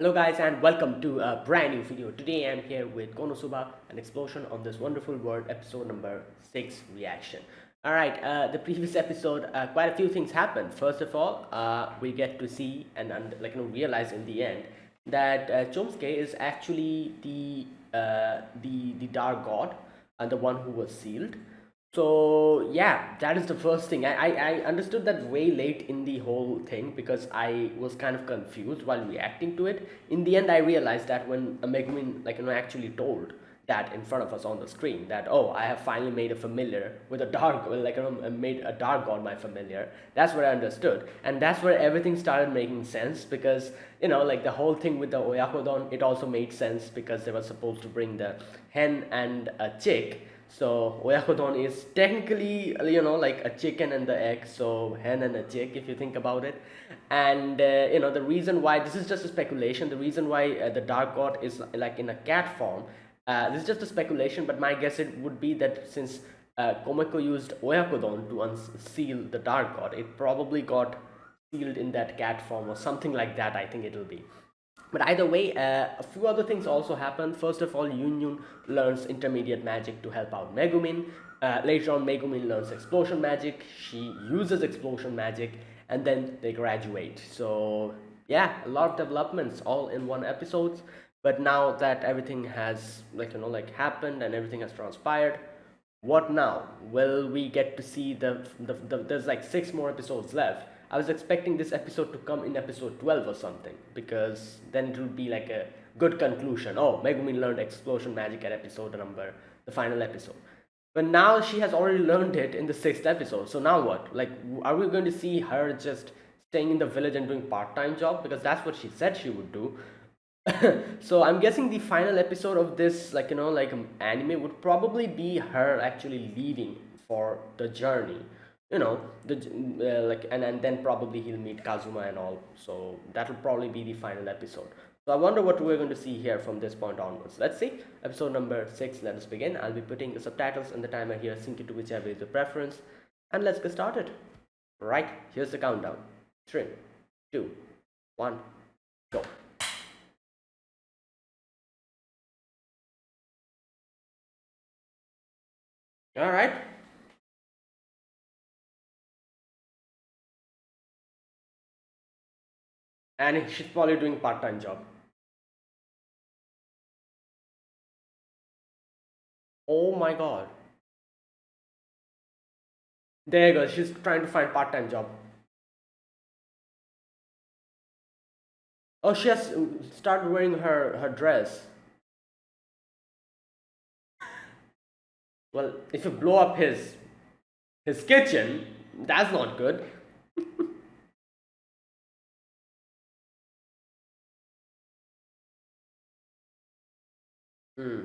Hello guys and welcome to a brand new video. Today I'm here with KonoSuba, an explosion on this wonderful world, episode number 6 reaction. Alright, the previous episode, quite a few things happened. First of all, we get to see and realize in the end that Chomsky is actually the dark god and the one who was sealed. So yeah, that is the first thing. I understood that way late in the whole thing because I was kind of confused while reacting to it. In the end, I realized that when Megumin actually told that in front of us on the screen that, oh, I have finally made a familiar with a dark made a dark god my familiar. That's what I understood, and that's where everything started making sense because like the whole thing with the Oyakodon, it also made sense because they were supposed to bring the hen and a chick. So oyakodon is technically like a chicken and the egg, so hen and a chick if you think about it. And the reason why this is just a speculation, the reason why the dark god is like in a cat form, this is just a speculation, but my guess it would be that since Komeko used oyakodon to unseal the dark god, it probably got sealed in that cat form or something like that. I think it'll be. But either way, a few other things also happen. First of all, Yunyun learns intermediate magic to help out Megumin. Later on, Megumin learns explosion magic. She uses explosion magic, and then they graduate. So yeah, a lot of developments all in one episode. But now that everything has happened and everything has transpired, what now? Will we get to see there's like 6 more episodes left. I was expecting this episode to come in episode 12 or something because then it would be like a good conclusion. Oh, Megumi learned explosion magic at episode number, the final episode. But now she has already learned it in the 6th episode. So now what? Like, are we going to see her just staying in the village and doing part-time job? Because that's what she said she would do. So I'm guessing the final episode of this anime would probably be her actually leaving for the journey, the and then probably he'll meet Kazuma and all, so that'll probably be the final episode. So I wonder what we're going to see here from this point onwards. Let's see episode number 6. Let us begin. I'll be putting the subtitles and the timer here, sync it to whichever is your preference, and let's get started. Right, here's the countdown. 3, 2, 1, go. All right. And she's probably doing part-time job. Oh my god. There you go. She's trying to find part-time job. Oh, she has started wearing her dress. Well, if you blow up his kitchen, that's not good. Hmm.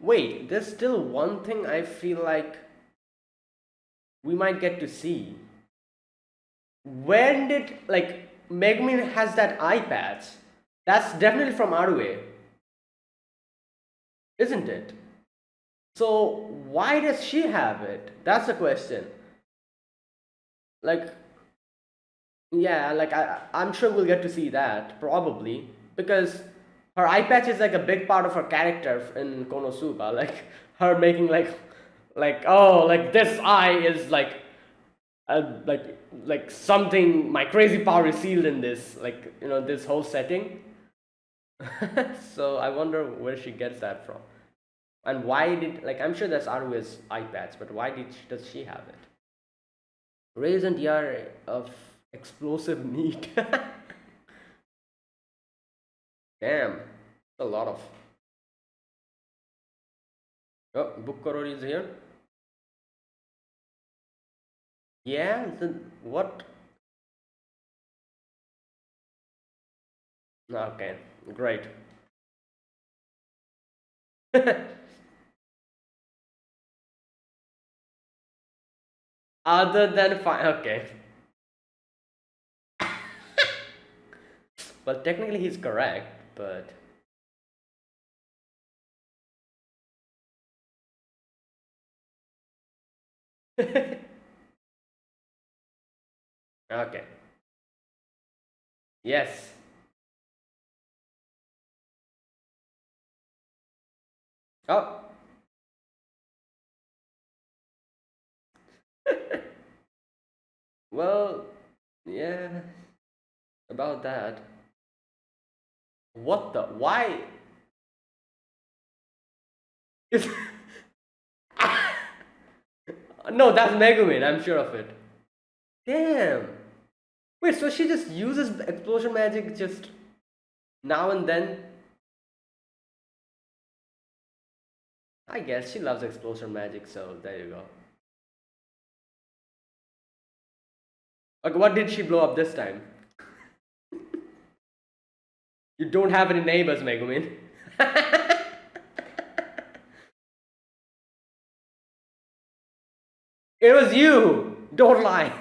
Wait, there's still one thing I feel like we might get to see. When did Megmin has that eye patch? That's definitely from Arue, isn't it? So why does she have it? That's the question. Like, yeah, I'm sure we'll get to see that probably because her eye patch is like a big part of her character in Konosuba. Like her making oh, like this eye is uh, like something, my crazy power is sealed in this, this whole setting. So I wonder where she gets that from, and why did, I'm sure that's Arue's eye patch, but why does she have it? Raised year of explosive meat. Damn, a lot of. Oh, book Korori is here. Yeah, then what? Okay, great. Other than fine. Okay. Well, technically he's correct, but okay. Yes. Oh. Well, yeah. About that. What the? Why? Is no, that's Megumin. I'm sure of it. Damn. Wait, so she just uses explosion magic just now and then? I guess she loves explosion magic, so there you go. Okay, what did she blow up this time? You don't have any neighbors, Megumin. It was you! Don't lie!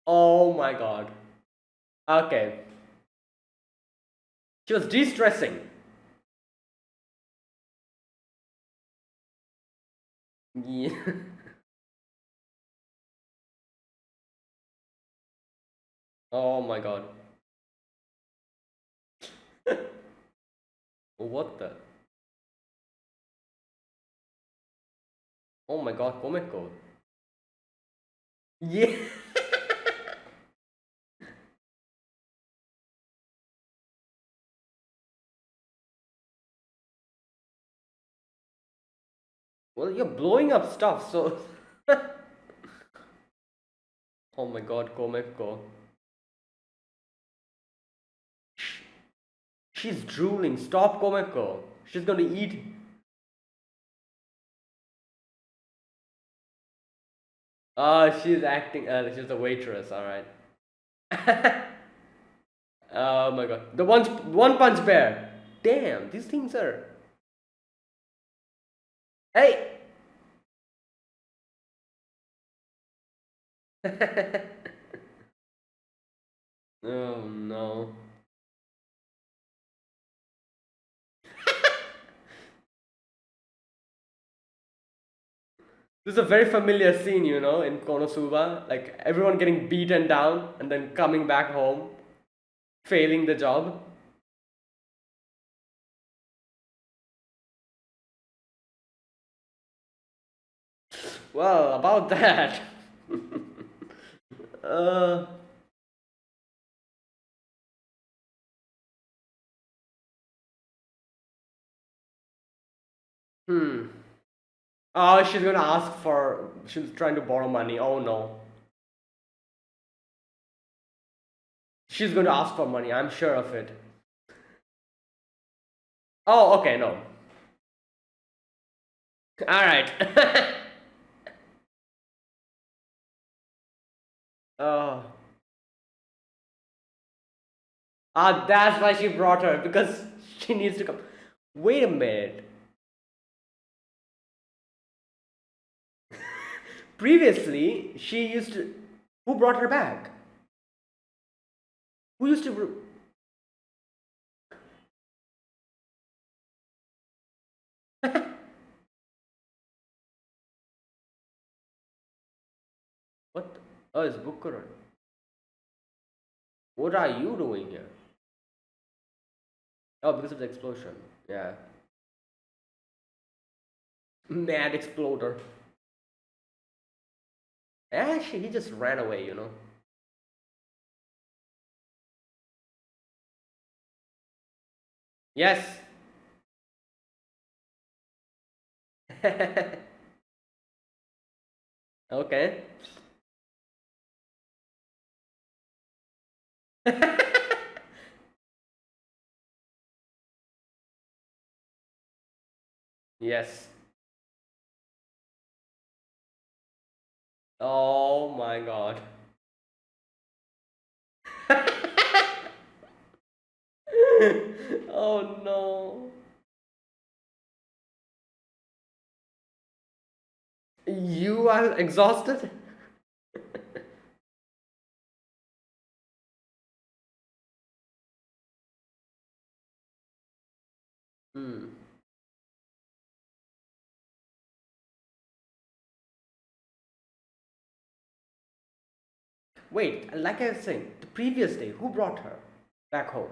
Oh my god. Okay. She was de-stressing. Yeah. Oh my god. What the? Oh my god, Komeko. Yeah. Well, you're blowing up stuff, so. Oh my god, Komeko. She's drooling. Stop, Komeko. She's gonna eat. She's acting. She's a waitress. All right. Oh my god. The one punch bear. Damn, these things are. Hey. Oh no. This is a very familiar scene, in Konosuba. Like everyone getting beaten down and then coming back home, failing the job. Well, about that. uh, hmm. Oh, she's gonna ask for. She's trying to borrow money. Oh no. She's going to ask for money. I'm sure of it. Oh, okay, no. All right. Oh. That's why she brought her because she needs to come. Wait a minute. Previously, she used to. Who brought her back? Who used to. What? Oh, it's Bukuro. What are you doing here? Oh, because of the explosion. Yeah. Mad exploder. Actually, he just ran away. Yes. Okay. Yes. Oh my god. Oh no. You are exhausted? Hmm. Wait, like I was saying, the previous day, who brought her back home?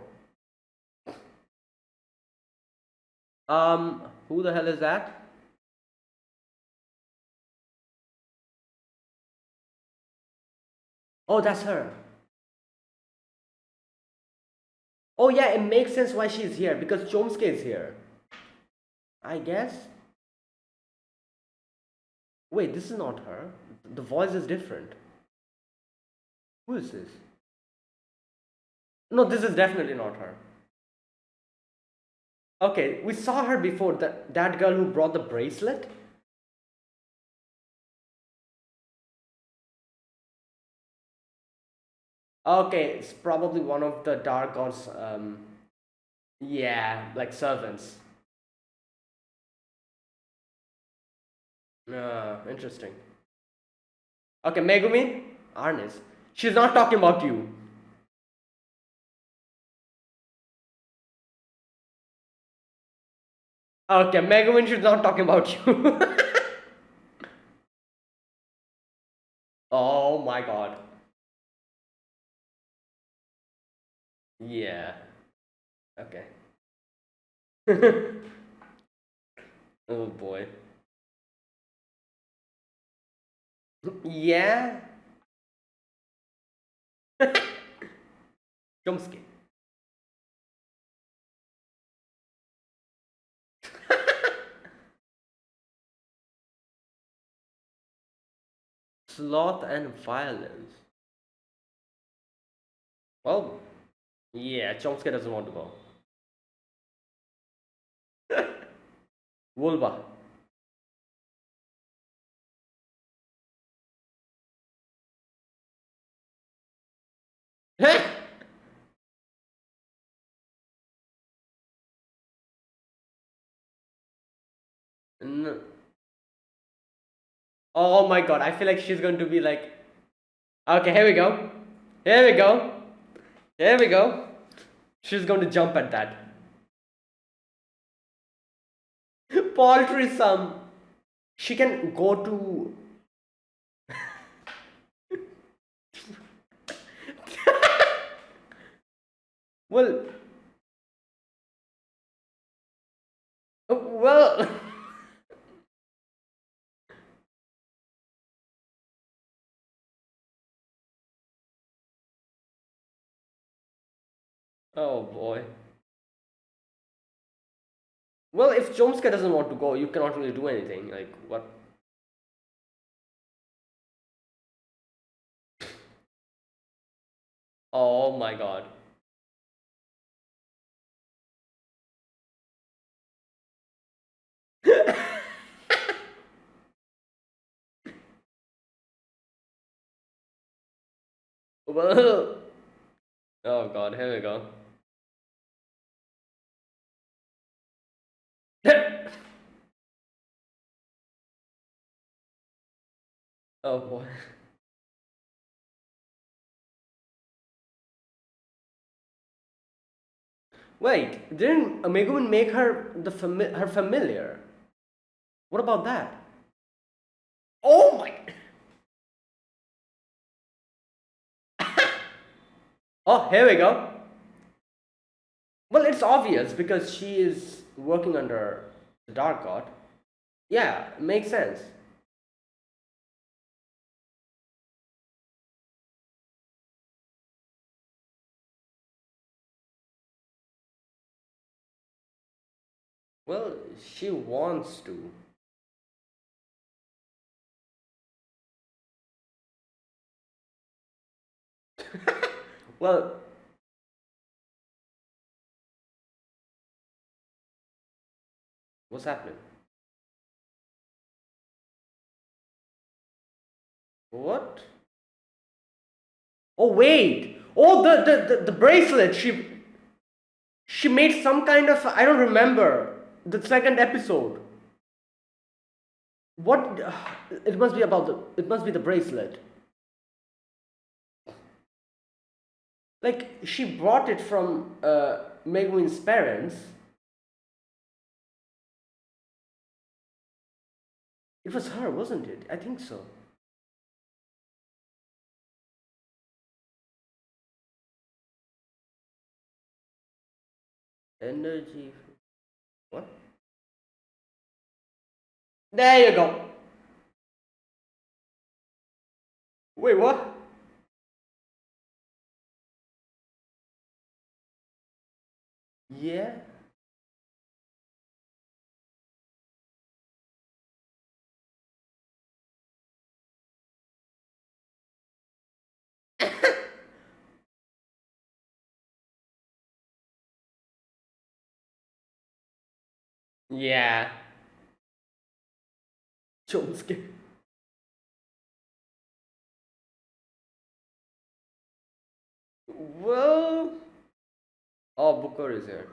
Who the hell is that? Oh, that's her. Oh yeah, it makes sense why she's here because Chomsky is here. I guess. Wait, this is not her. The voice is different. Who is this? No, this is definitely not her. Okay, we saw her before. That girl who brought the bracelet. Okay, it's probably one of the dark gods. Yeah, like servants. Interesting. Okay, Megumin, Arnis. She's not talking about you. Okay, Megumin, she's not talking about you. Oh my god. Yeah. Okay. Oh boy. Yeah. Chomsky. Sloth and violence. Well, yeah, Chomsky doesn't want to go. Vulva. No. Oh my god, I feel like she's going to be like, okay, here we go. Here we go. Here we go. She's going to jump at that. Paltry sum. She can go to. Well, well. Oh boy. Well, if Chomsky doesn't want to go, you cannot really do anything. Like, what? Oh my god. Well. Oh god, here we go. Oh boy. Wait, didn't Megumin make her her familiar? What about that? Oh my. Oh, here we go. Well, it's obvious because she is working under the Dark God. Yeah, makes sense. Well, she wants to. Well, what's happening? What? Oh wait! Oh, the bracelet. She. She made some kind of, I don't remember the second episode. What? It must be about the. It must be the bracelet. Like she brought it from Meguin's parents. It was her, wasn't it? I think so. Energy. What? There you go. Wait, what? Yeah. Yeah. Chomsky. Well. Oh, Booker is here.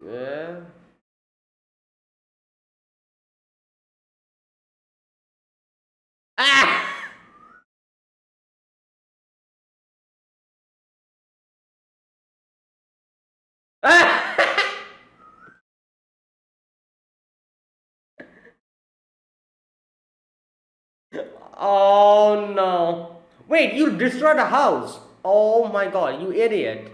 Yeah. Ah! Ah! Oh no. Wait, you destroyed a house. Oh my god, you idiot.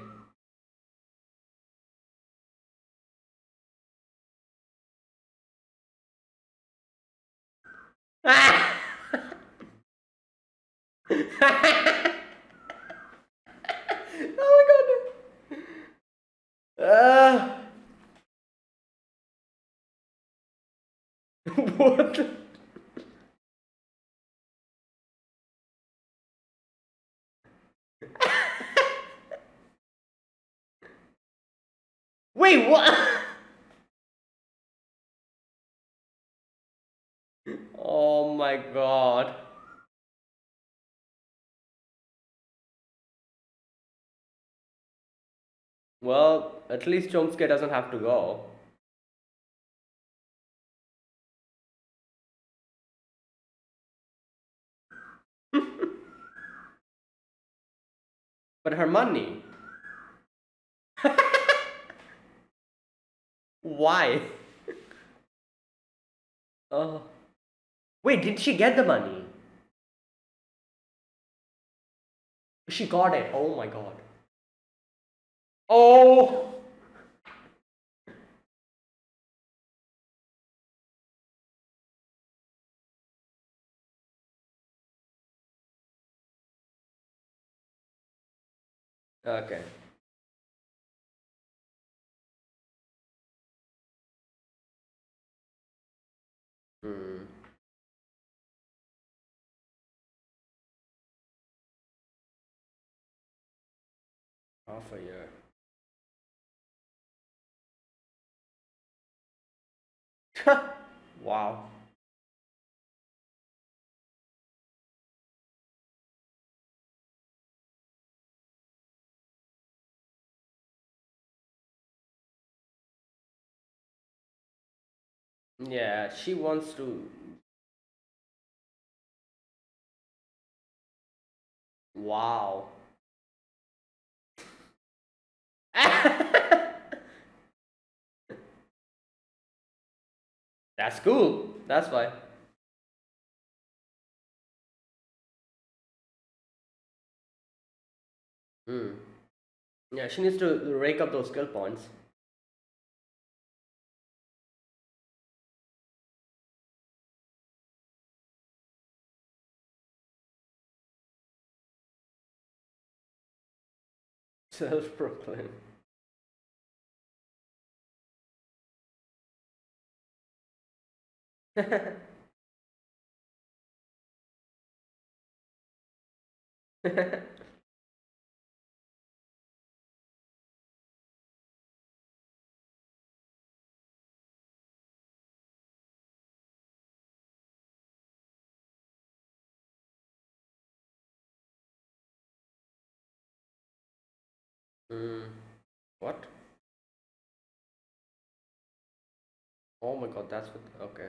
Ah! Oh my god. What? Wait, what? Oh my god. Well, at least Chomsky doesn't have to go. But her money. Why? Oh. Wait, did she get the money? She got it. Oh my god. Oh. Okay. Hmm. Half a year. Wow. Yeah, she wants to. Wow. That's cool. That's why. Hmm. Yeah, she needs to rake up those skill points. Self-proclaimed. Mm, what? Oh my god, that's what. Okay.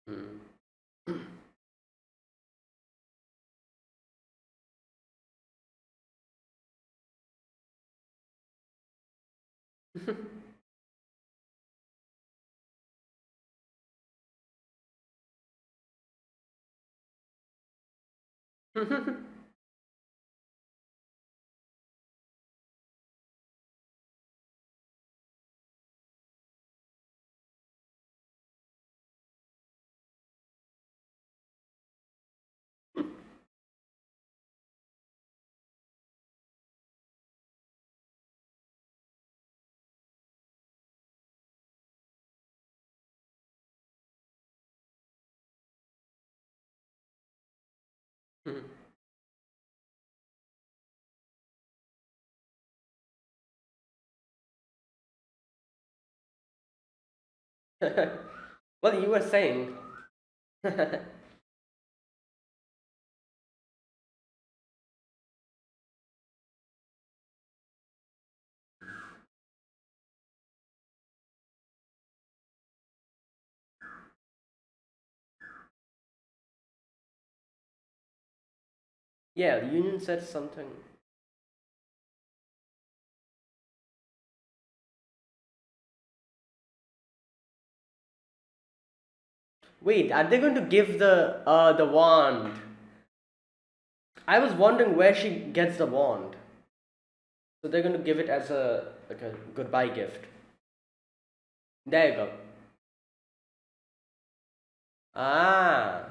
Mm. Well, you were saying. Yeah, the union said something. Wait, are they going to give the wand? I was wondering where she gets the wand. So they're going to give it as a like a goodbye gift. There you go. Ah,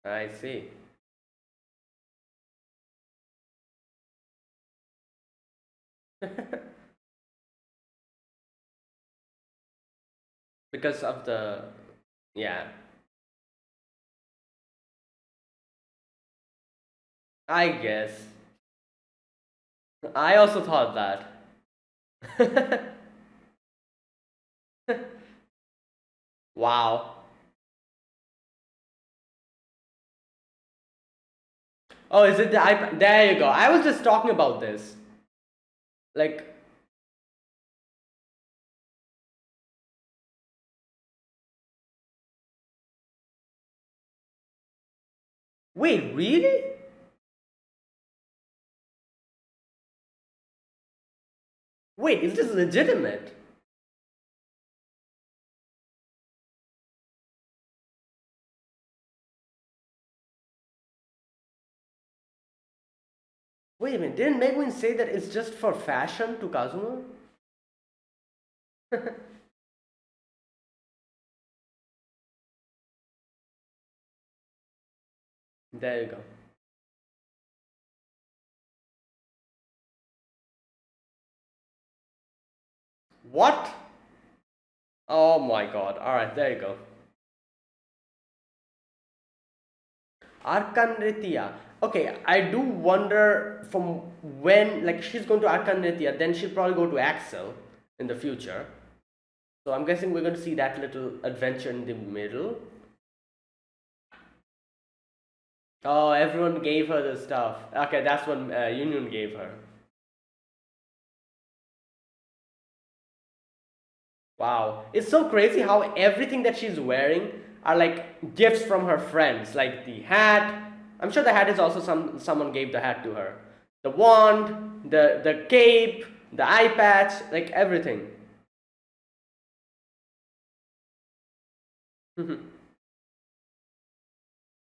I see. Because of the yeah, I guess. I also thought that. Wow. Oh, is it the iPad? There you go. I was just talking about this. Like, wait, really? Wait, is this legitimate? Wait a minute, didn't Megwin say that it's just for fashion to Kazuma? There you go. What? Oh my god. Alright, there you go. Arkan Ritya. Okay, I do wonder from when, like, she's going to Arkan Ritya, then she'll probably go to Axel in the future. So I'm guessing we're going to see that little adventure in the middle. Oh, everyone gave her the stuff. Okay, that's what Union gave her. Wow. It's so crazy how everything that she's wearing are like gifts from her friends. Like the hat. I'm sure the hat is also someone gave the hat to her. The wand, the cape, the eye patch, like everything.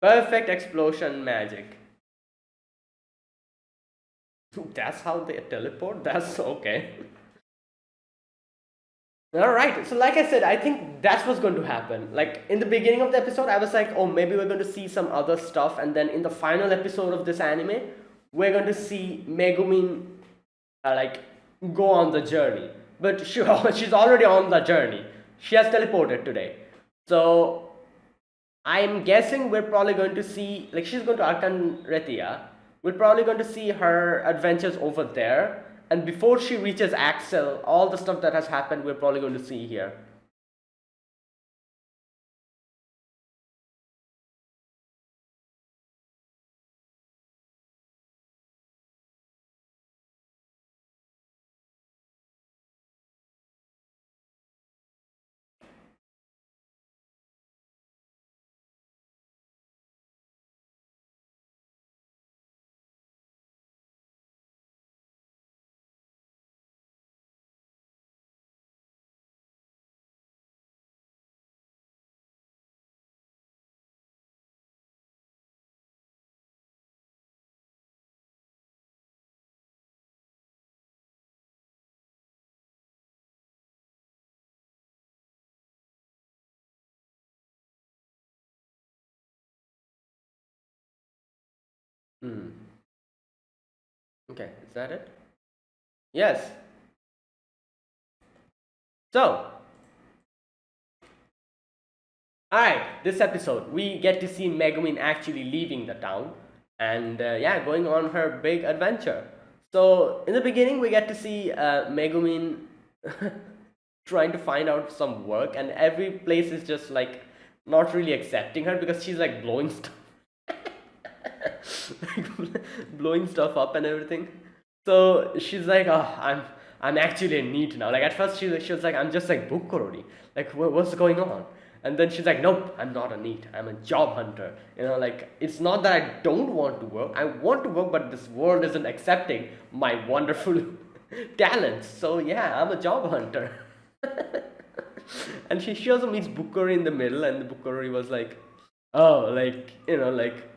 Perfect explosion magic. That's how they teleport? That's okay. All right. So, like I said, I think that's what's going to happen. Like in the beginning of the episode, I was like, oh, maybe we're going to see some other stuff, and then in the final episode of this anime, we're going to see Megumin like go on the journey. But she's already on the journey. She has teleported today. So I'm guessing we're probably going to see like she's going to Arkan Retia. We're probably going to see her adventures over there. And before she reaches Axel, all the stuff that has happened, we're probably going to see here. Hmm. Okay, is that it? Yes. So, alright, this episode we get to see Megumin actually leaving the town and yeah, going on her big adventure. So, in the beginning, we get to see Megumin trying to find out some work, and every place is just like not really accepting her because she's like blowing stuff like blowing stuff up and everything. So she's like, oh, I'm actually a NEET now. Like at first she was like, I'm just like book already. Like what's going on? And then she's like, nope, I'm not a NEET. I'm a job hunter. You know, like it's not that I don't want to work. I want to work, but this world isn't accepting my wonderful talents. So yeah, I'm a job hunter. And she also meets Bukuri in the middle, and the Bukuri was like, oh, like you know, like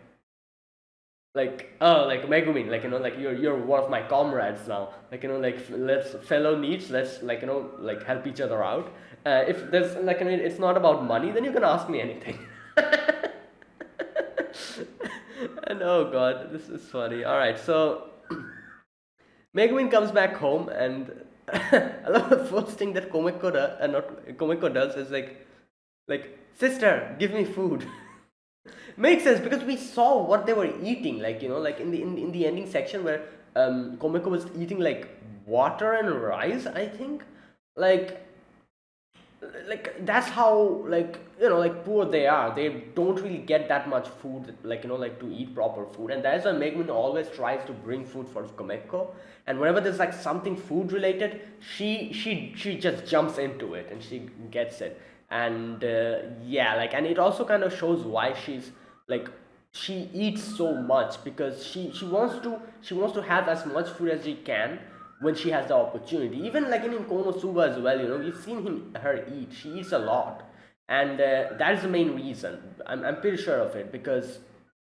oh like Megumin, like you know, like you're one of my comrades now, like you know, like let's fellow needs, let's like you know, like help each other out. If there's like, I mean, it's not about money, then you can ask me anything. And oh god, this is funny. All right, so Megumin comes back home, and I love the first thing that not Komeko does is like sister, give me food. Makes sense because we saw what they were eating, like you know, like in the ending section where Komeko was eating like water and rice, I think. Like that's how, like you know, like poor they are. They don't really get that much food, like you know, like to eat proper food, and that's why Megumin always tries to bring food for Komeko. And whenever there's like something food related, she just jumps into it and she gets it. And yeah, like, and it also kind of shows why she's like she eats so much because she wants to have as much food as she can when she has the opportunity. Even like in Konosuba as well, you know, we've seen her eat. She eats a lot, and that is the main reason. I'm pretty sure of it because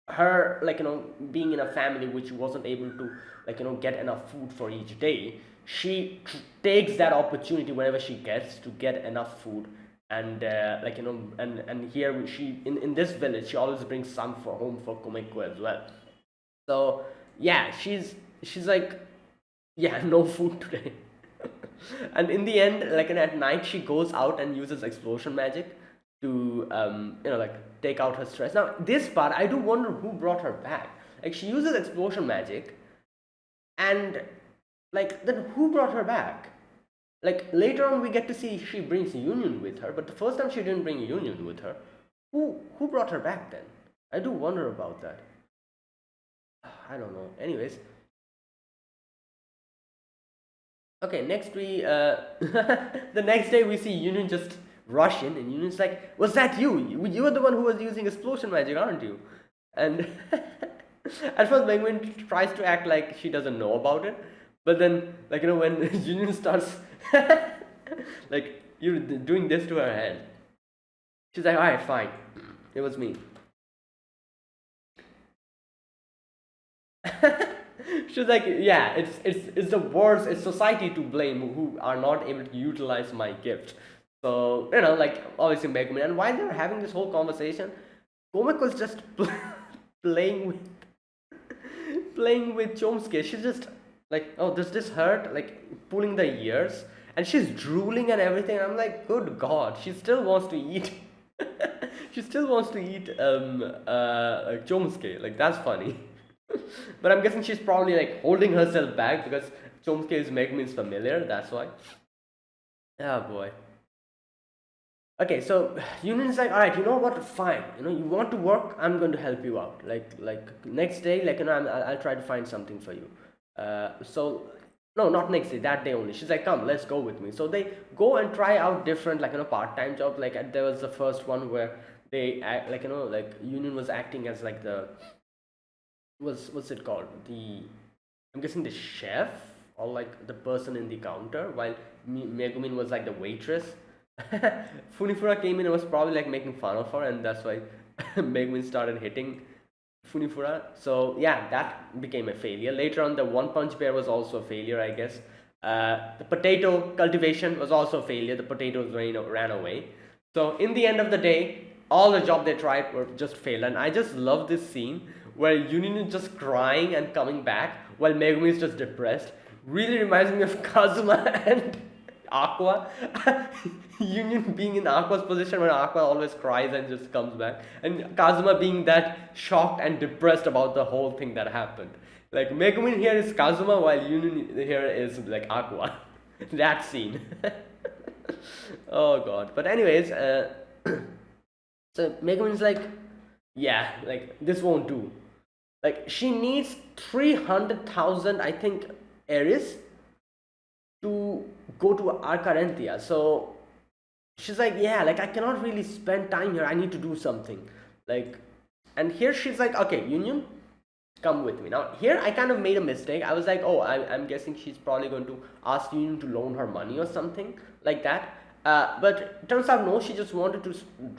her, like you know, being in a family which wasn't able to, like you know, get enough food for each day, she takes that opportunity whenever she gets to get enough food. And like you know, and here she in this village she always brings some for home for Komeko as well. So yeah, she's like, yeah, no food today. And in the end, like at night, she goes out and uses explosion magic to you know, like take out her stress. Now this part, I do wonder who brought her back. Like she uses explosion magic, and like then who brought her back? Like later on, we get to see she brings Union with her, but the first time she didn't bring Union with her. Who brought her back then? I do wonder about that. I don't know. Anyways, okay, next we the next day we see Union just rush in, and Union's like, "Was that you? You were the one who was using explosion magic, aren't you?" And at first, Penguin tries to act like she doesn't know about it, but then, like you know, when Union starts like you doing this to her head, she's like, "All right, fine, it was me." She's like, yeah, it's the worst. It's society to blame who are not able to utilize my gift. So you know, like obviously Megumin. And while they're having this whole conversation, Komako's just playing with Chomsky. She's just like, oh, does this hurt? Like pulling the ears, and she's drooling and everything. I'm like, good God, she still wants to eat. She still wants to eat Chomsky. Like that's funny. But I'm guessing she's probably like holding herself back because Chomsky is Megumin's familiar. That's why. Oh boy. Okay, so Union's like, all right, you know what? Fine. You know, you want to work? I'm going to help you out. Like next day, like you know, I'll try to find something for you. So no, not next day. That day only. She's like, come, let's go with me. So they go and try out different, like you know, part-time jobs. Like there was the first one where they act, like you know, like Union was acting as like the what's it called, the I'm guessing the chef or like the person in the counter, while Megumin was like the waitress. Funifura came in and was probably like making fun of her, and that's why Megumin started hitting Funifura. So yeah, that became a failure. Later on, the One Punch Bear was also a failure, I guess. The potato cultivation was also a failure. The potatoes ran away. So in the end of the day, all the job they tried were just failed. And I just love this scene where Union is just crying and coming back while Megumi is just depressed really reminds me of Kazuma and Aqua. Union being in Aqua's position when Aqua always cries and just comes back, and Kazuma being that shocked and depressed about the whole thing that happened. Like Megumin here is Kazuma while Union here is like Aqua. That scene. Oh god. But anyways, so Megumin's like, yeah, like this won't do. Like she needs 300,000, I think, Eris to go to Arcarentia. So she's like, yeah, like I cannot really spend time here. I need to do something. Like, and here she's like, okay, Union, come with me. Now here I kind of made a mistake. I was like, oh, I'm guessing she's probably going to ask Union to loan her money or something like that. But turns out no, she just wanted to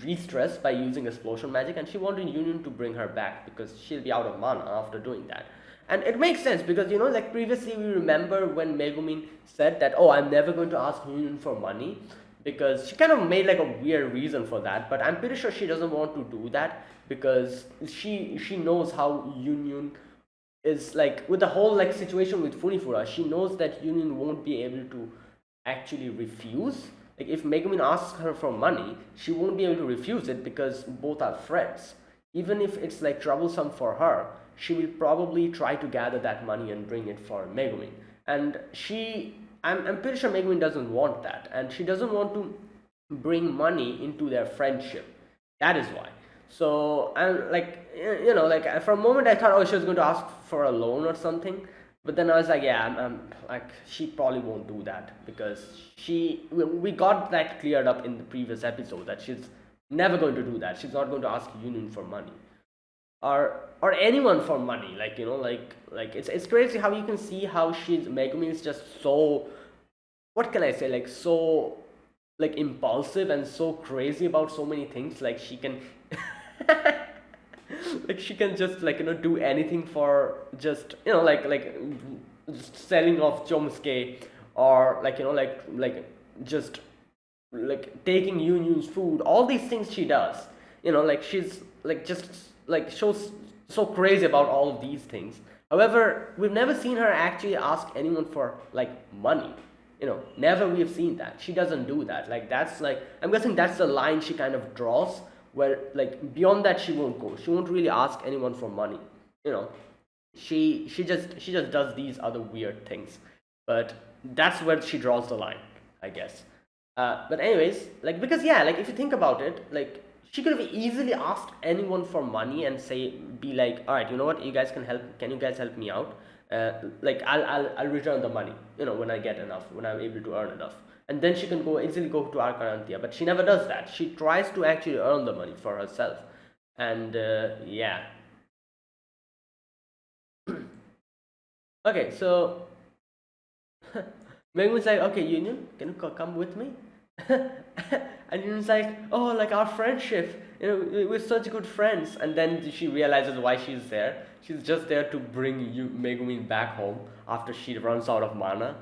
de-stress by using explosion magic, and she wanted Union to bring her back because she'll be out of mana after doing that. And it makes sense because, you know, like previously we remember when Megumin said that, oh, I'm never going to ask Union for money, because she kind of made like a weird reason for that, but I'm pretty sure she doesn't want to do that because she knows how Union is, like with the whole like situation with Funifura. She knows that Union won't be able to actually refuse. Like if Megumin asks her for money, she won't be able to refuse it because both are friends. Even if it's like troublesome for her, she will probably try to gather that money and bring it for Megumin. And I'm pretty sure Megumin doesn't want that, and she doesn't want to bring money into their friendship. That is why. So I'm like, you know, like for a moment I thought, oh, she was going to ask for a loan or something, but then I was like, yeah, I'm like, she probably won't do that because we got that cleared up in the previous episode that she's never going to do that. She's not going to ask Union for money or anyone for money. Like, you know, like it's crazy how you can see how Megumi is just so, what can I say, like so like impulsive and so crazy about so many things. Like she can like she can just, like, you know, do anything for just, you know, like just selling off Chomsuke, or like, you know, like just like taking Union's food. All these things she does, you know, like she's like just like shows so crazy about all of these things. However, we've never seen her actually ask anyone for like money. You know, never we have seen that. She doesn't do that. Like that's like, I'm guessing that's the line she kind of draws, where like beyond that she won't go. She won't really ask anyone for money. You know, she just does these other weird things. But that's where she draws the line, I guess. But anyways, like, because yeah, like if you think about it, like she could have easily asked anyone for money and be like, all right, you know what, you guys can you guys help me out? Like I'll return the money, you know, when I get enough, when I'm able to earn enough, and then she can easily go to Arcarantia. But she never does that. She tries to actually earn the money for herself, and yeah. Okay, so Megumin's like, okay, Union, can you come with me? And Union's like, oh, like our friendship, you know, we're such good friends. And then she realizes why she's there. She's just there to bring Megumin back home after she runs out of mana.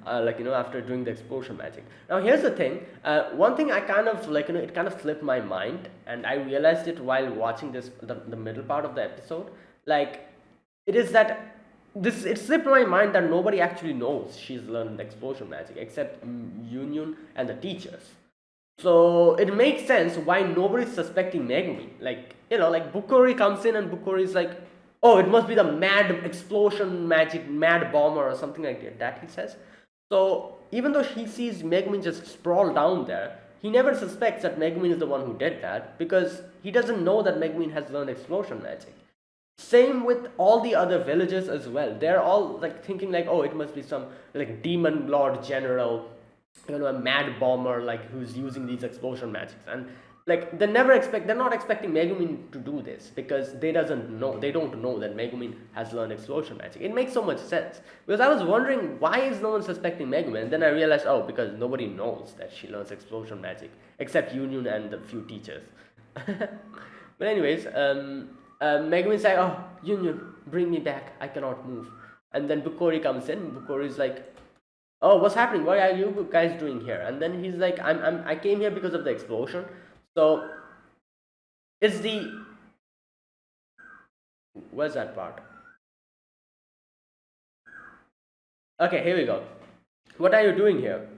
Like, you know, after doing the explosion magic. Now here's the thing, one thing I kind of like, you know, it kind of slipped my mind, and I realized it while watching the middle part of the episode. Like, it is that it slipped my mind that nobody actually knows she's learned explosion magic except Union and the teachers. So it makes sense why nobody's suspecting Megumi. Like, you know, like Bukori comes in and Bukori is like, oh, it must be the mad explosion magic, mad bomber or something like that, he says. So even though he sees Megumin just sprawl down there, he never suspects that Megumin is the one who did that, because he doesn't know that Megumin has learned explosion magic. Same with all the other villagers as well. They're all like thinking like, oh, it must be some like demon lord general, you know, a mad bomber, like who's using these explosion magics. And like they're not expecting Megumin to do this, because they don't know that Megumin has learned explosion magic. It makes so much sense, because I was wondering, why is no one suspecting Megumin? And then I realized, oh, because nobody knows that she learns explosion magic except Union and a few teachers. But anyways, Megumin's like, oh, Union, bring me back, I cannot move. And then Bukori comes in. Bukori's like, oh, what's happening? What are you guys doing here? And then he's like, I came here because of the explosion. So it's the Where's that part? Okay, here we go. What are you doing here?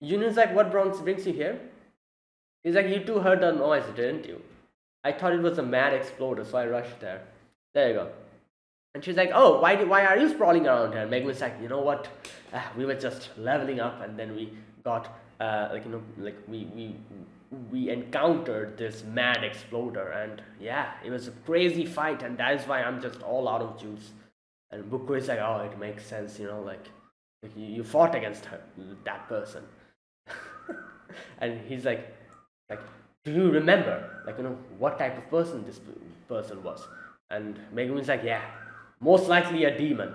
Union's like, what brings you here? He's like, you two heard the noise, didn't you? I thought it was a mad exploder, so I rushed there. There you go. And she's like, oh, why are you sprawling around here? And Megumin's like, you know what? We were just leveling up, and then we got, we encountered this mad exploder, and yeah, it was a crazy fight, and that is why I'm just all out of juice. And Buko is like, oh, it makes sense, like you fought against her, that person. And he's like, do you remember, what type of person this person was? And Megumin's like, yeah, most likely a demon.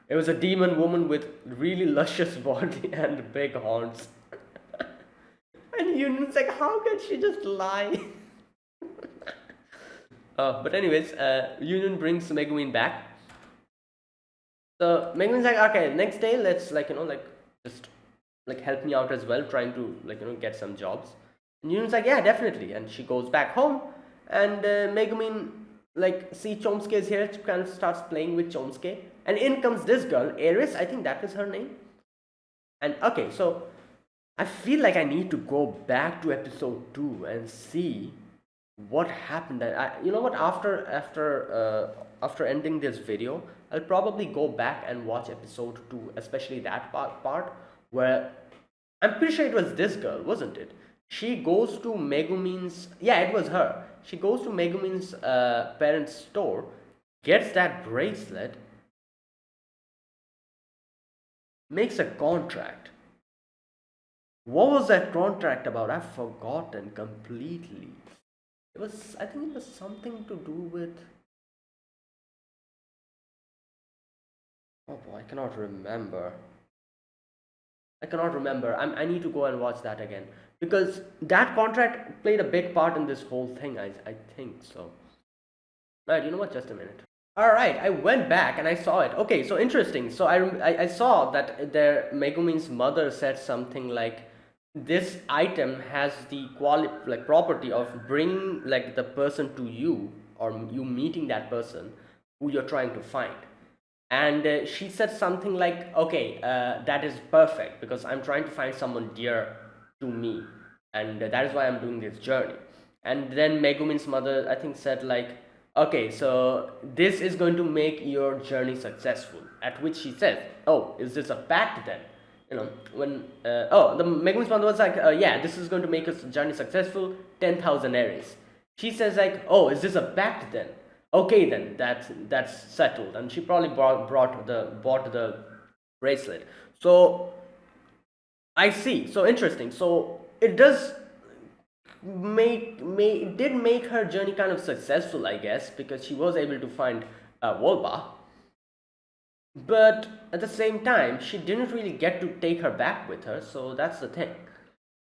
It was a demon woman with really luscious body and big horns. And Union's like, how can she just lie? But anyways, Union brings Megumin back. So Megumin's like, okay, next day let's just help me out as well, trying to get some jobs. And Union's like, yeah, definitely. And she goes back home, and Megumin see Chomsuke is here, kind of starts playing with Chomsuke, and in comes this girl, Eris, I think that is her name. And okay, so I feel like I need to go back to episode 2 and see what happened. You know what? After ending this video, I'll probably go back and watch episode 2, especially that part where I'm pretty sure it was this girl, wasn't it? She goes to Megumin's. Yeah, it was her. She goes to Megumin's parents' store, gets that bracelet, makes a contract. What was that contract about? I've forgotten completely. I think it was something to do with. Oh boy, I cannot remember. I need to go and watch that again, because that contract played a big part in this whole thing. I think so. Alright, you know what? Just a minute. Alright, I went back and I saw it. Okay, so interesting. So I saw that Megumin's mother said something like, this item has the property of bringing the person to you, or you meeting that person who you're trying to find. And she said something like, okay, that is perfect, because I'm trying to find someone dear to me, and that is why I'm doing this journey. And then Megumin's mother, I think, said okay, so this is going to make your journey successful. At which she said, oh, is this a pact then? The Megumin's mother was like, yeah, this is going to make your journey successful, 10,000 Aries. She says oh, is this a pact then? Okay, then that's settled. And she probably bought the bracelet. So I see. So interesting. So it does did make her journey kind of successful, I guess, because she was able to find Wolba. But at the same time, she didn't really get to take her back with her. So that's the thing.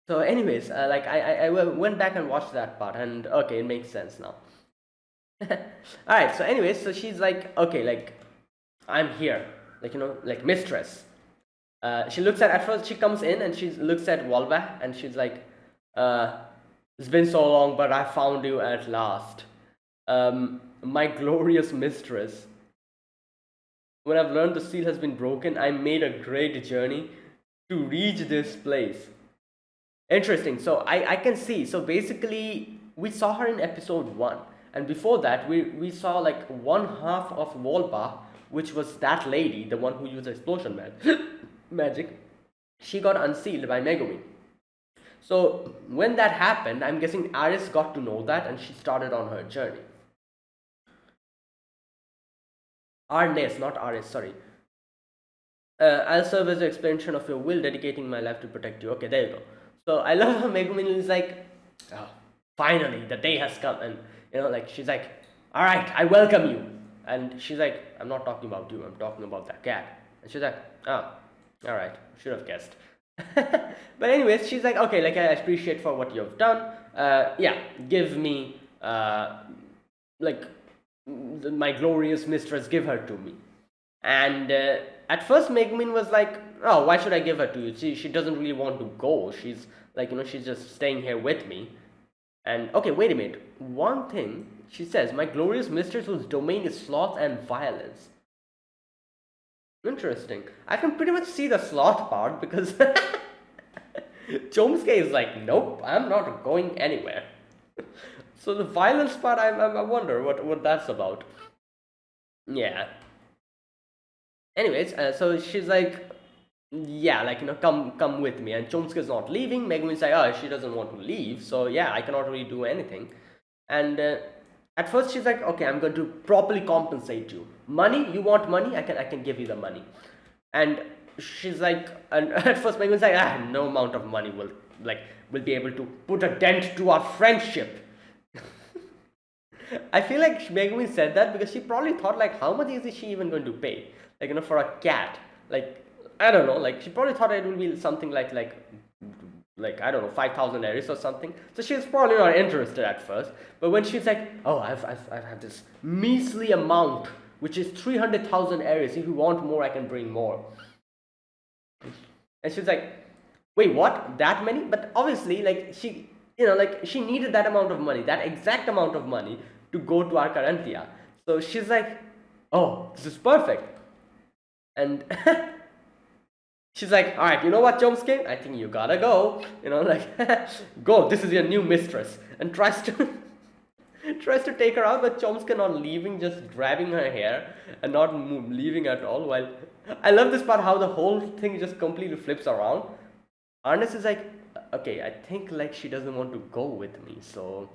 So anyways, I went back and watched that part, and okay, it makes sense now. Alright, so anyways, so she's like, okay, I'm here, mistress. She looks at first she comes in and she looks at Wolba, and she's like, it's been so long, but I found you at last. My glorious mistress. When I've learned the seal has been broken, I made a great journey to reach this place. Interesting. So I can see. So basically, we saw her in episode 1. And before that, we saw one half of Wolba, which was that lady, the one who used explosion magic. She got unsealed by Megumin. So when that happened, I'm guessing Aris got to know that, and she started on her journey. Arnes, not Aris, sorry. I'll serve as an expansion of your will, dedicating my life to protect you. Okay, there you go. So I love how Megumin is like, oh, finally, the day has come. And, she's like, all right, I welcome you. And she's like, I'm not talking about you, I'm talking about that cat. And she's like, oh, all right, should have guessed. But anyways, she's like, okay, I appreciate for what you've done. Yeah, give me, my glorious mistress, give her to me. And at first Megumin was like, oh, why should I give her to you? She doesn't really want to go. She's she's just staying here with me. And okay, wait a minute. One thing she says, my glorious mistress whose domain is sloth and violence. Interesting. I can pretty much see the sloth part because Chomsky is like, nope, I'm not going anywhere. So the violence part, I wonder what that's about. Yeah. Anyways, so she's like, yeah, like, come with me. And Chomsky's not leaving. Megumin's like, oh, she doesn't want to leave. So yeah, I cannot really do anything. And at first she's like, okay, I'm going to properly compensate you. Money, you want money? I can give you the money. And she's like, and at first Megumin's like, no amount of money will be able to put a dent to our friendship. I feel like Megumi said that because she probably thought like, how much is she even going to pay? Like, for a cat. Like, I don't know. Like, she probably thought it would be something like I don't know, 5,000 Aries or something. So she was probably not interested at first. But when she's like, oh, I have this measly amount, which is 300,000 Aries. If you want more, I can bring more. And she's like, wait, what? That many? But obviously, like, she needed that amount of money, that exact amount of money to go to Arcarantia. So she's like, oh, this is perfect. And she's like, all right, you know what, Chomsky? I think you gotta go. Go. This is your new mistress. And tries to take her out, but Chomsky not leaving, just grabbing her hair and not leaving at all. While I love this part, how the whole thing just completely flips around. Ernest is like, okay, I think like she doesn't want to go with me, so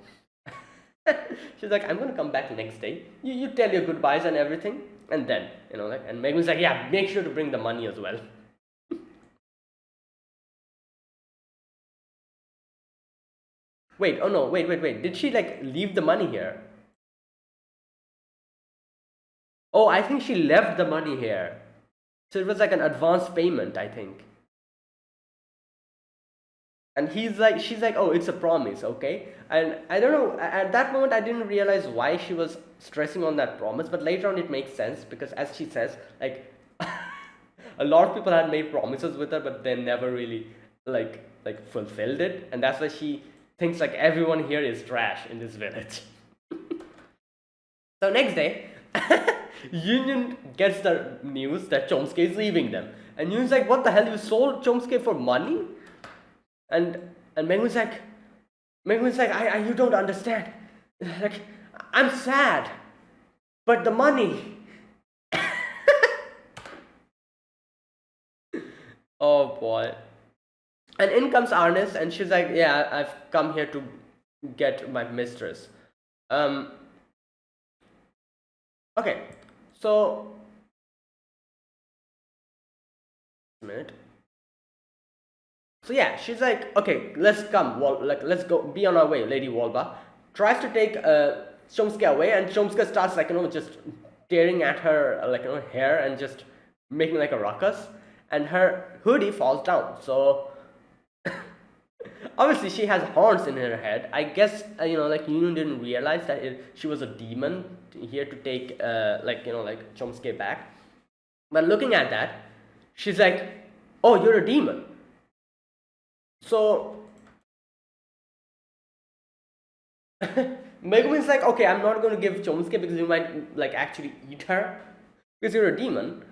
she's like, I'm gonna come back the next day. You tell your goodbyes and everything, and then and Megan's like, yeah, make sure to bring the money as well. Wait, oh no, wait. Did she like leave the money here? Oh, I think she left the money here. So it was like an advance payment, I think. And she's like, oh, it's a promise, okay? And I don't know, at that moment I didn't realize why she was stressing on that promise, but later on it makes sense because as she says, like, a lot of people had made promises with her, but they never really like fulfilled it, and that's why she thinks like everyone here is trash in this village. So next day, Union gets the news that Chomsky is leaving them, and Union's like, what the hell, you sold Chomsky for money? And Megumin's like, you don't understand. Like, I'm sad, but the money. Oh boy. And in comes Ernest, and she's like, yeah, I've come here to get my mistress. Okay, so a minute. So yeah, she's like, okay, let's come. Let's go. Be on our way, Lady Wolba. Tries to take Chomsky away, and Chomsky starts just tearing at her hair and just making like a ruckus, and her hoodie falls down. So obviously she has horns in her head. I guess Union didn't realize that she was a demon here to take Chomsky back. But looking at that, she's like, oh, you're a demon. So Megumin's like, okay, I'm not going to give Chomsky because you might actually eat her because you're a demon.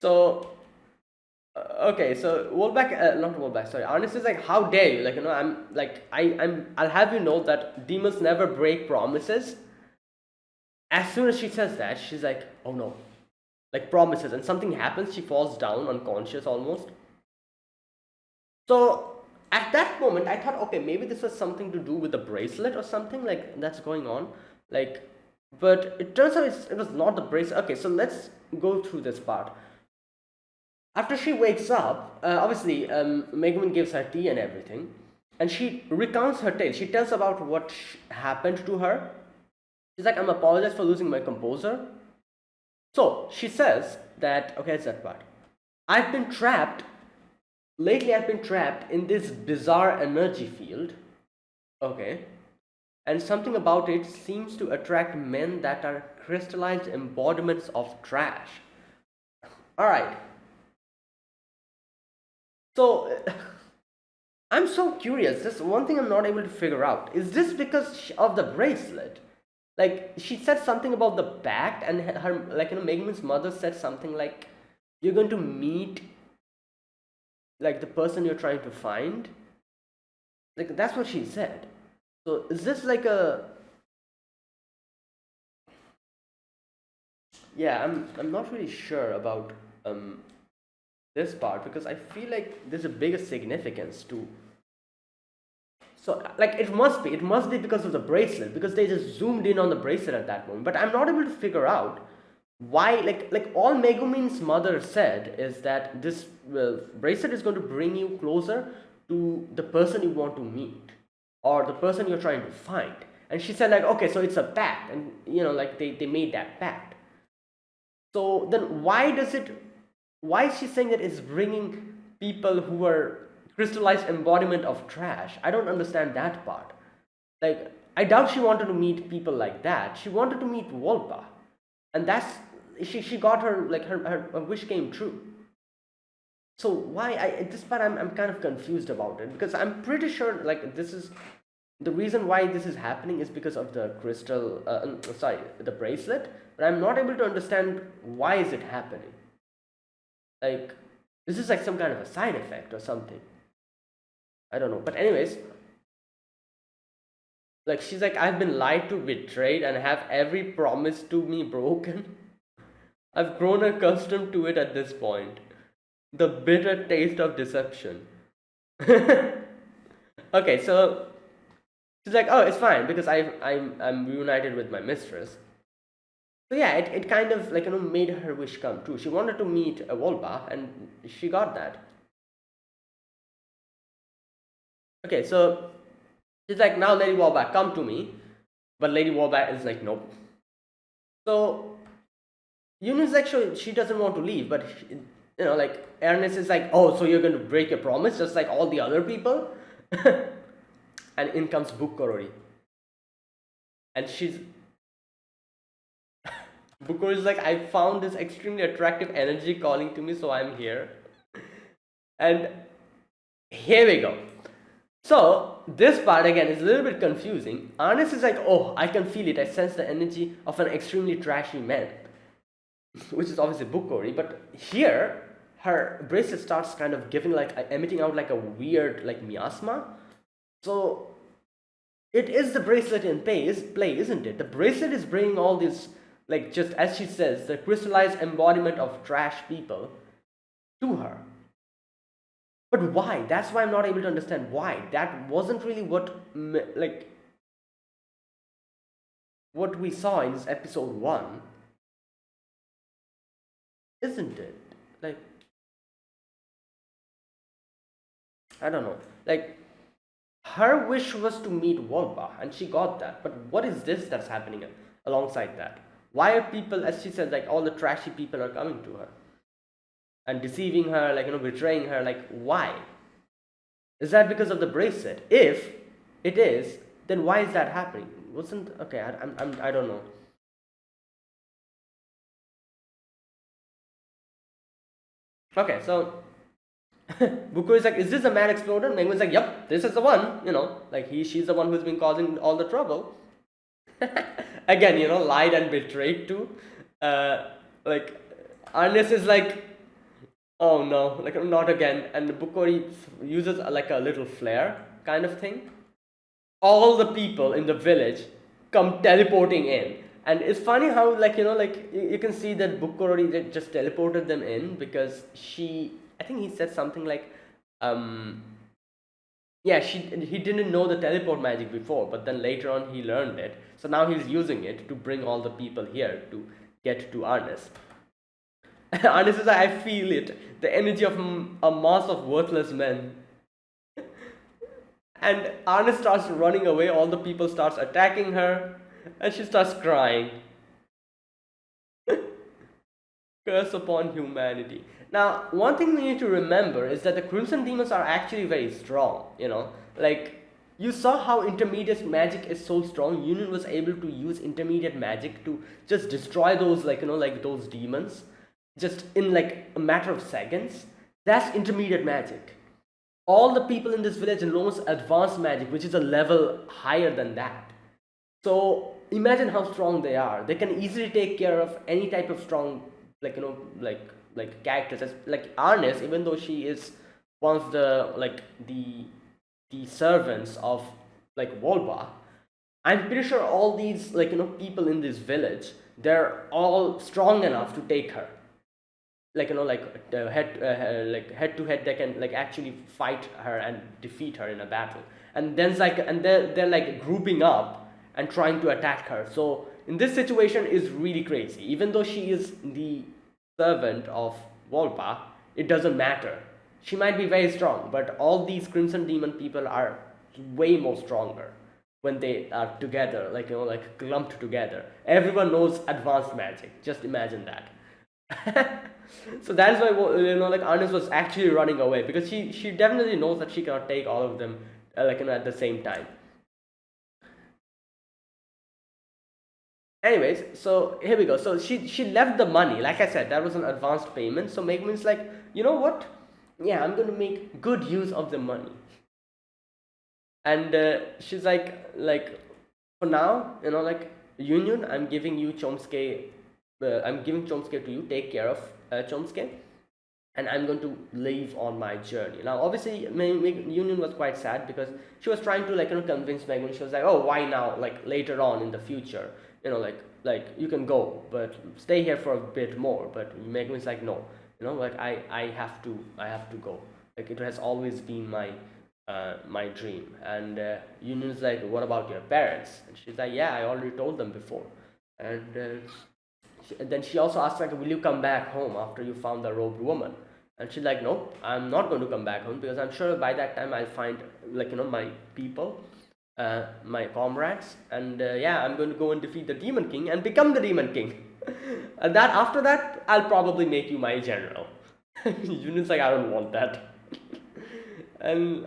So okay, so not Wolbach, sorry, Ernest is like, how dare you? I'll have you know that demons never break promises. As soon as she says that, she's like, oh no, like promises, and something happens. She falls down unconscious almost. So at that moment, I thought, okay, maybe this was something to do with the bracelet or something like that's going on. But it turns out it was not the bracelet. Okay, so let's go through this part. After she wakes up, obviously, Megumin gives her tea and everything, and she recounts her tale. She tells about what happened to her. She's like, I'm apologize for losing my composure. So she says that, okay, it's that part. Lately I've been trapped in this bizarre energy field. Okay. And something about it seems to attract men that are crystallized embodiments of trash. Alright. So I'm so curious. This one thing I'm not able to figure out. Is this because of the bracelet? Like she said something about the pact, and her like Megumin's mother said something like, "You're going to meet like the person you're trying to find." Like that's what she said. So is this like a yeah? I'm not really sure about um this part because I feel like there's a bigger significance to. So like it must be because of the bracelet because they just zoomed in on the bracelet at that moment. But I'm not able to figure out why. Like all Megumin's mother said is that this bracelet is going to bring you closer to the person you want to meet or the person you're trying to find. And she said like okay, so it's a pact, and like they made that pact. So then why is she saying that it's bringing people who are crystallized embodiment of trash? I don't understand that part. Like, I doubt she wanted to meet people like that. She wanted to meet Wolpa. And that's, she got her, like, her wish came true. So why, at this part, I'm kind of confused about it because I'm pretty sure, like, this is, the reason why this is happening is because of the crystal, sorry, the bracelet. But I'm not able to understand why is it happening. Like, this is like some kind of a side effect or something. I don't know. But anyways, like she's like, I've been lied to, betrayed, and have every promise to me broken. I've grown accustomed to it at this point. The bitter taste of deception. Okay, so she's like, oh, it's fine because I'm reunited with my mistress. So yeah, it kind of like made her wish come true. She wanted to meet a Wolba, and she got that. Okay, so she's like, now Lady Wolba, come to me. But Lady Wolba is like, nope. So Union's like, sure, she doesn't want to leave, but like Ernest is like, oh, so you're going to break your promise just like all the other people? And in comes Bukorori. And Bukorori is like, I found this extremely attractive energy calling to me, so I'm here. And here we go. So this part again is a little bit confusing. Arnis is like, oh, I can feel it. I sense the energy of an extremely trashy man, which is obviously Bukkori. But here, her bracelet starts kind of giving like emitting out like a weird like miasma. So it is the bracelet in play, isn't it? The bracelet is bringing all this, like just as she says, the crystallized embodiment of trash people to her. But why? That's why I'm not able to understand why. That wasn't really what we saw in this episode 1, isn't it? Like, I don't know. Like, her wish was to meet Wolba, and she got that. But what is this that's happening alongside that? Why are people, as she said, like all the trashy people are coming to her and deceiving her, like betraying her? Like, why? Is that because of the bracelet? If it is, then why is that happening? Wasn't okay? I don't know. Okay, so Buko is like, is this a mad exploder? Megman's like, yep, this is the one. Like she's the one who's been causing all the trouble. Again, lied and betrayed too. Like Arnes is like, oh no, like not again. And Bukori uses like a little flare kind of thing. All the people in the village come teleporting in. And it's funny how like you can see that Bukori just teleported them in because I think he said something like yeah, he didn't know the teleport magic before, but then later on he learned it. So now he's using it to bring all the people here to get to Arnes. Arnes is like, I feel it, the energy of a mass of worthless men. And Arnes starts running away, all the people starts attacking her, and she starts crying. Curse upon humanity. Now, one thing we need to remember is that the Crimson Demons are actually very strong, Like, you saw how intermediate magic is so strong. Union was able to use intermediate magic to just destroy those, like, like those demons, just in like a matter of seconds. That's intermediate magic. all the people in this village knows advanced magic, which is a level higher than that. So imagine how strong they are. They can easily take care of any type of strong, like characters. As like Arnes, even though she is one of the the servants of like Volba, I'm pretty sure all these people in this village, they're all strong enough to take her. Like head to head, they can like actually fight her and defeat her in a battle. And then it's like, and they're like grouping up and trying to attack her. So in this situation is really crazy. Even though she is the servant of Volpa, it doesn't matter. She might be very strong, but all these Crimson Demon people are way more stronger when they are together, like like clumped together. Everyone knows advanced magic. Just imagine that. So that's why like Arnis was actually running away, because she definitely knows that she cannot take all of them at the same time. Anyways, so here we go. So she left the money. Like I said, that was an advanced payment. So Megumin's like, you know what? Yeah, I'm gonna make good use of the money. And she's like for now, like Union, I'm giving you Chomsky. I'm giving Chomsky to you. Take care of Chomsky, and I'm going to leave on my journey. Now, obviously, Union was quite sad, because she was trying to convince Megumin. She was like, "Oh, why now? Like later on in the future, like you can go, but stay here for a bit more." But Megumin's like, "No, like I have to go. Like it has always been my dream." And Union's like, "What about your parents?" And she's like, "Yeah, I already told them before." And then she also asks like, "Will you come back home after you found the robed woman?" And she's like, "No, I'm not going to come back home, because I'm sure by that time I'll find my people, my comrades, and yeah, I'm going to go and defeat the Demon King and become the Demon King. And that after that, I'll probably make you my general." Union's like, "I don't want that." And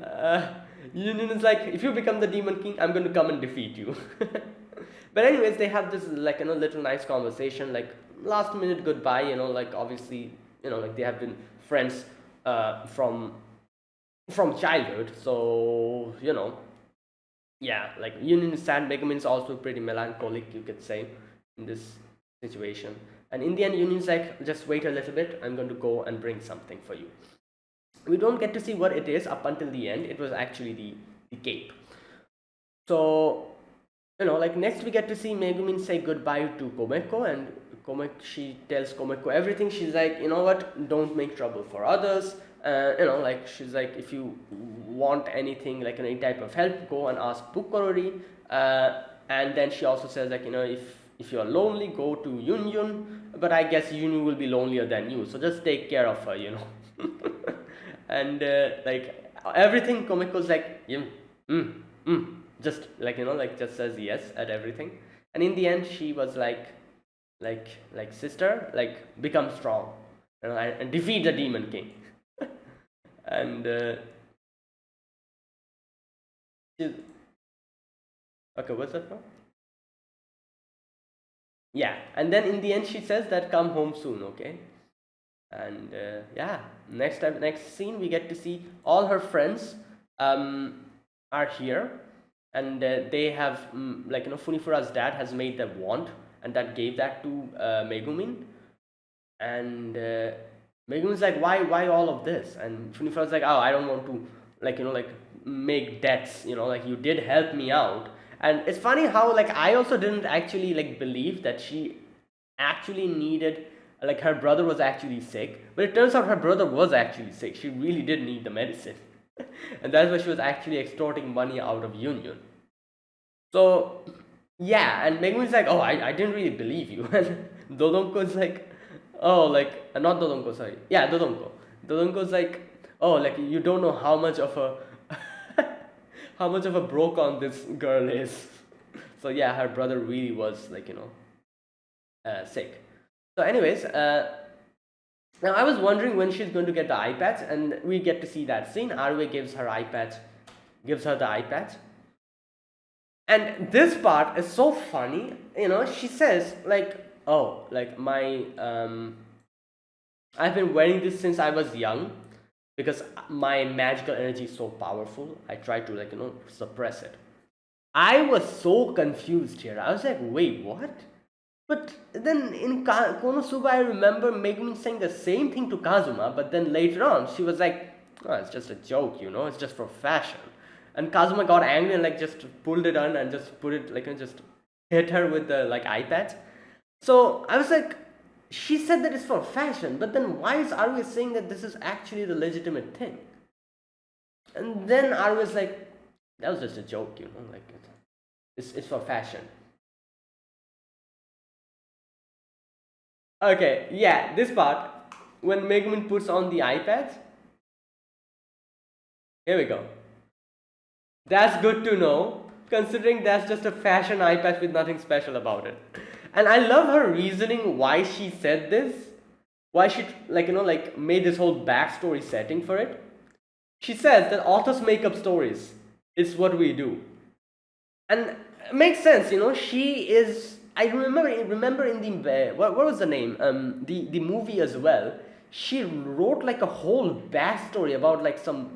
Union is like, "If you become the Demon King, I'm going to come and defeat you." But anyways, they have this little nice conversation, like last minute goodbye. Like obviously, like they have been friends from childhood. So yeah, like Union is sad. Megumin is also pretty melancholic, you could say, in this situation. And in the end, Union's like, "Just wait a little bit. I'm going to go and bring something for you." We don't get to see what it is up until the end. It was actually the cape. So like next we get to see Megumin say goodbye to Komeko, and she tells Komeko everything. She's like, "You know what? Don't make trouble for others." Like she's like, "If you want anything, like any type of help, go and ask Pukorori." And then she also says like, if you're lonely, go to Yun. But I guess Yun will be lonelier than you, so just take care of her. And like everything, Komeko's like, "Yeah, just like just says yes at everything." And in the end, she was like sister, like become strong, and defeat the Demon King. And okay, what's that for? Yeah, and then in the end, she says that come home soon, okay? And yeah, next scene, we get to see all her friends are here, and they have Funifura's dad has made the wand, and that gave that to Megumin. And Megumin's like, why all of this? And Funifura's like, "Oh, I don't want to like make debts, like you did help me out." And it's funny how like I also didn't actually like believe that she actually needed, like her brother was actually sick, but it turns out her brother was actually sick. She really did need the medicine. And that's why she was actually extorting money out of Union. So yeah, and Megumin's like, "Oh, I didn't really believe you." And Dodonko's like, "Oh, like not Dodonko, sorry, yeah, Dodonko's like, "Oh, like you don't know how much of a how much of a broke on this girl is." So yeah, her brother really was sick. So anyways, now I was wondering when she's going to get the iPads, and we get to see that scene. Arwe gives her the iPads. And this part is so funny. She says like, "Oh, like my I've been wearing this since I was young, because my magical energy is so powerful. I try to suppress it. I was so confused here. I was like, wait, what? But then in Konosuba, I remember Megumi saying the same thing to Kazuma, but then later on, she was like, oh, it's just a joke, it's just for fashion. And Kazuma got angry and just pulled it on and just put it just hit her with the iPad. So I was like, she said that it's for fashion, but then why is Arue saying that this is actually the legitimate thing? And then Arue was like, that was just a joke, it's for fashion. Okay, yeah, this part, when Megumin puts on the iPad, here we go. That's good to know, considering that's just a fashion iPad with nothing special about it. And I love her reasoning why she said this, why she made this whole backstory setting for it. She says that authors make up stories. It's what we do. And it makes sense, she is. I remember in the what was the name? The movie as well. She wrote a whole backstory about some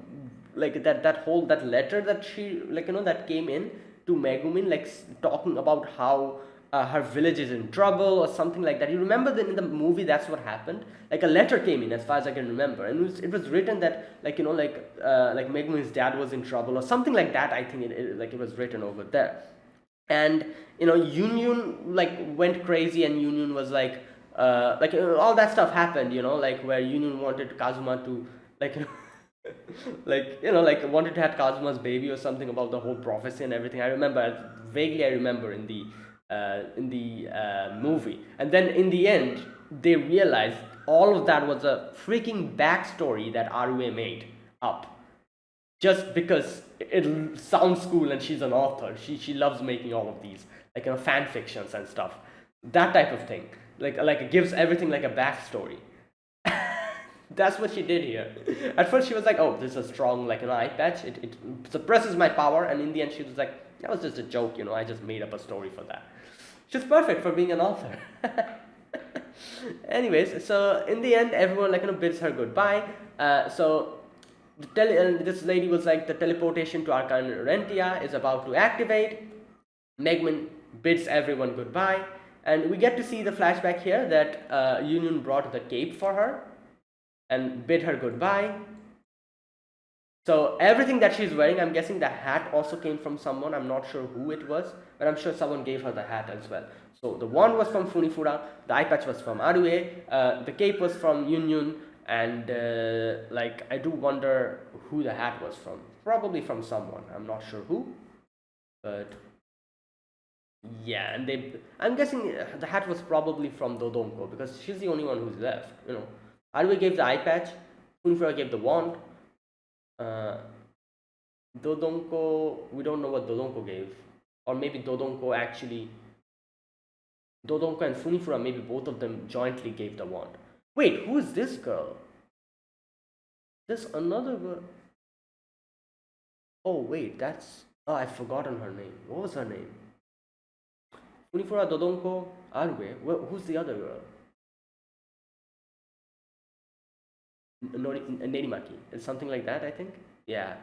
that letter that she that came in to Megumin, talking about how her village is in trouble or something like that. You remember that in the movie that's what happened. A letter came in, as far as I can remember, and it was written that Megumin's dad was in trouble or something like that. I think it was written over there. And Union went crazy, and Union was all that stuff happened, where Union wanted Kazuma to wanted to have Kazuma's baby or something, about the whole prophecy and everything. I remember in the movie. And then in the end they realized all of that was a freaking backstory that Arue made up, just because it sounds cool and she's an author. She loves making all of these fan fictions and stuff, that type of thing. It gives everything a backstory. That's what she did here. At first she was like, oh, this is a strong eye patch, it suppresses my power, and in the end she was like, that was just a joke, I just made up a story for that. She's perfect for being an author. Anyways, so in the end everyone bids her goodbye. So this lady was like, the teleportation to Arcan Rentia is about to activate. Megumin bids everyone goodbye, and we get to see the flashback here that Union brought the cape for her and bid her goodbye. So everything that she's wearing, I'm guessing the hat also came from someone. I'm not sure who it was, but I'm sure someone gave her the hat as well. So the wand was from Funifura, the eye patch was from Arue, the cape was from Union, and I do wonder who the hat was from. Probably from someone, I'm not sure who, but yeah. And I'm guessing the hat was probably from Dodonko, because she's the only one who's left. Arue gave the eye patch, Funifura gave the wand. Dodonko, we don't know what Dodonko gave, or maybe Dodonko and Funifura, maybe both of them jointly gave the wand. Wait, who is this girl? This another girl. Oh wait, I've forgotten her name. What was her name? Funifura, Dodonko, Arue. Who's the other girl? Nerimaki. It's something like that, I think. Yeah,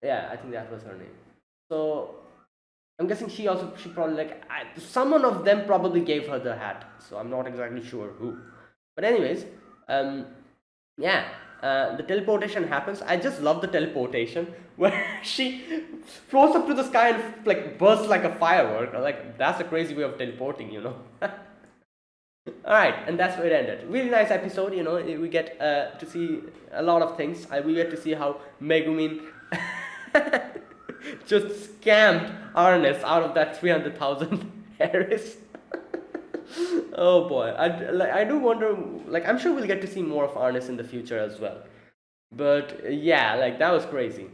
I think that was her name. So I'm guessing she probably someone of them probably gave her the hat. So I'm not exactly sure who. But anyways, yeah, the teleportation happens. I just love the teleportation where she floats up to the sky and bursts like a firework. That's a crazy way of teleporting, Alright, and that's where it ended. Really nice episode, we get to see a lot of things. We get to see how Megumin just scammed Arnes out of that 300,000 Harris. Oh boy, I do wonder, I'm sure we'll get to see more of Arnes in the future as well. But yeah, that was crazy.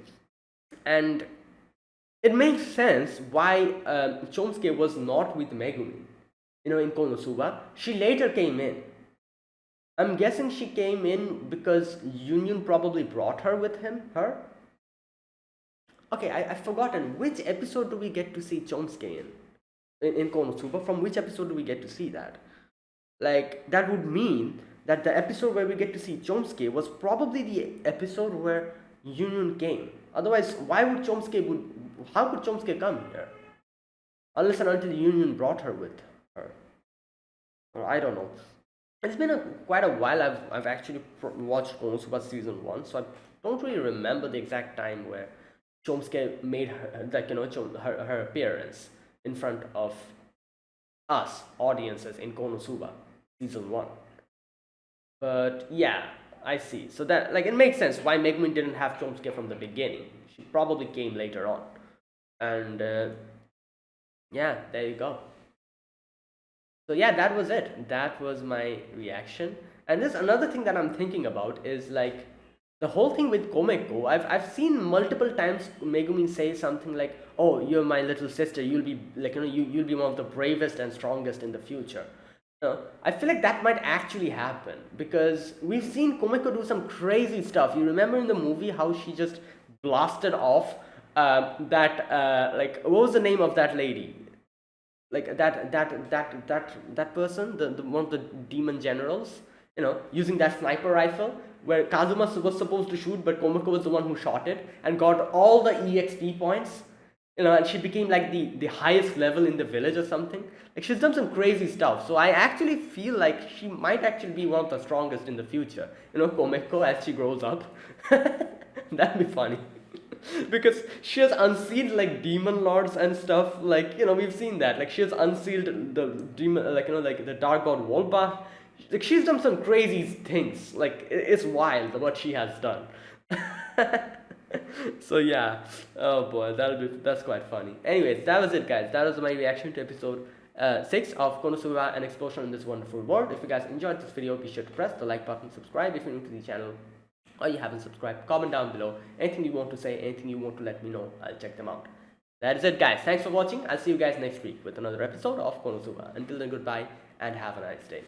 And it makes sense why Chomsuke was not with Megumin. In Konosuba, she later came in. I'm guessing she came in because Union probably brought her with her. Okay, I've forgotten. Which episode do we get to see Chomsuke in Konosuba? From which episode do we get to see that? That would mean that the episode where we get to see Chomsky was probably the episode where Union came. Otherwise, how could Chomsky come here? Unless and until Union brought her with her. Or I don't know. It's been quite a while I've actually watched KonoSuba season 1, so I don't really remember the exact time where Chomsky made her, like, her appearance in front of us audiences in KonoSuba season 1. But yeah, I see. So that, like, it makes sense why Megumin didn't have Chomsky from the beginning. She probably came later on. And yeah, there you go. So yeah, that was it. That was my reaction. And there's another thing that I'm thinking about is like the whole thing with Komeko. I've seen multiple times Megumin say something like, "Oh, you're my little sister. You'll be like, you'll be one of the bravest and strongest in the future." I feel like that might actually happen because we've seen Komeko do some crazy stuff. You remember in the movie how she just blasted off like, what was the name of that lady? Like that person, the one of the demon generals, using that sniper rifle where Kazuma was supposed to shoot, but Komoko was the one who shot it and got all the EXP points. And she became like the highest level in the village or something. Like, she's done some crazy stuff. So I actually feel like she might actually be one of the strongest in the future. Komeko as she grows up. That'd be funny. Because she has unsealed like demon lords and stuff, like, we've seen that, like she has unsealed the demon, like, like the dark god Wolbach. Like, she's done some crazy things, like it's wild what she has done. So yeah, oh boy, that's quite funny. Anyways, that was it, guys. That was my reaction to episode 6 of KonoSuba, an explosion in this wonderful world. If you guys enjoyed this video, be sure to press the like button, subscribe if you're new to the channel, or you haven't subscribed. Comment down below anything you want to say, anything you want to let me know. I'll check them out. That is it, guys. Thanks for watching. I'll see you guys next week with another episode of KonoSuba. Until then, goodbye and have a nice day.